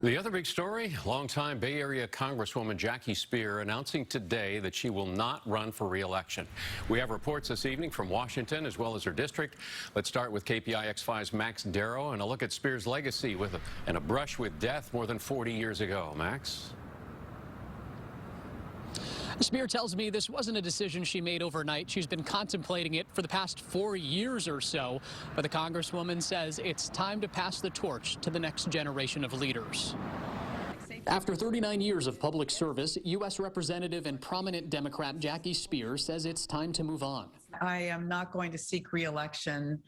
The other big story, longtime Bay Area Congresswoman Jackie Speier announcing today that she will not run for re-election. We have reports this evening from Washington as well as her district. Let's start with KPIX 5's Max Darrow and a look at Speier's legacy and a brush with death more than 40 years ago. Max? Speier tells me this wasn't a decision she made overnight. She's been contemplating it for the past 4 years or so. But the Congresswoman says it's time to pass the torch to the next generation of leaders. After 39 years of public service, U.S. Representative and prominent Democrat Jackie Speier says it's time to move on. I am not going to seek re-election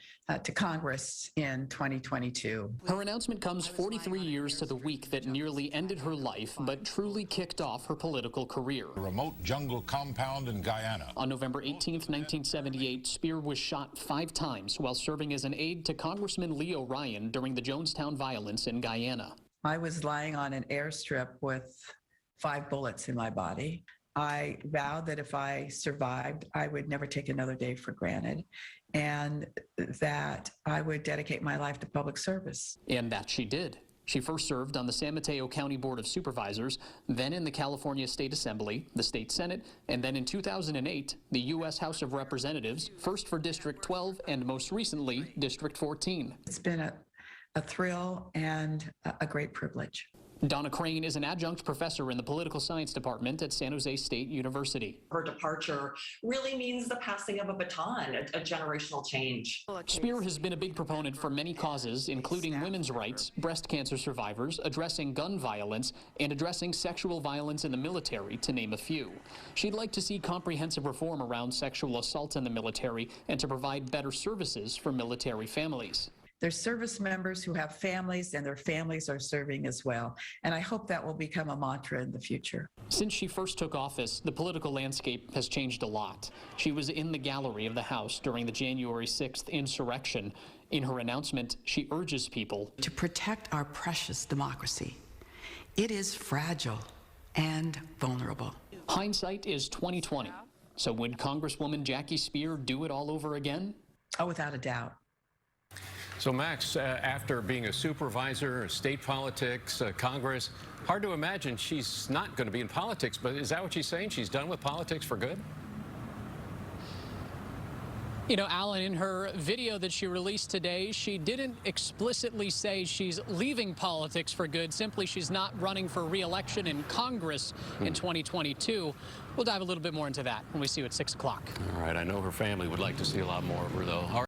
to Congress in 2022. Her announcement comes 43 years to the week that nearly ended her life, but truly kicked off her political career. A remote jungle compound in Guyana. On November 18, 1978, Speier was shot 5 times while serving as an aide to Congressman Leo Ryan during the Jonestown violence in Guyana. I was lying on an airstrip with 5 bullets in my body. I vowed that if I survived, I would never take another day for granted, and that I would dedicate my life to public service. And that she did. She first served on the San Mateo County Board of Supervisors, then in the California State Assembly, the State Senate, and then in 2008, the U.S. House of Representatives, first for District 12 and most recently, District 14. It's been a thrill and a great privilege. Donna Crane is an adjunct professor in the political science department at San Jose State University. Her departure really means the passing of a baton, a generational change. Speier has been a big proponent for many causes, including women's rights, breast cancer survivors, addressing gun violence, and addressing sexual violence in the military, to name a few. She'd like to see comprehensive reform around sexual assault in the military and to provide better services for military families. There's service members who have families, and their families are serving as well. And I hope that will become a mantra in the future. Since she first took office, the political landscape has changed a lot. She was in the gallery of the House during the January 6th insurrection. In her announcement, she urges people to protect our precious democracy. It is fragile and vulnerable. Hindsight is 20/20. So would Congresswoman Jackie Speier do it all over again? Oh, without a doubt. So, Max, after being a supervisor, state politics, Congress, hard to imagine she's not going to be in politics, but is that what she's saying? She's done with politics for good? You know, Alan, in her video that she released today, she didn't explicitly say she's leaving politics for good. Simply, she's not running for re-election in Congress in 2022. We'll dive a little bit more into that when we see you at 6 o'clock. All right. I know her family would like to see a lot more of her, though.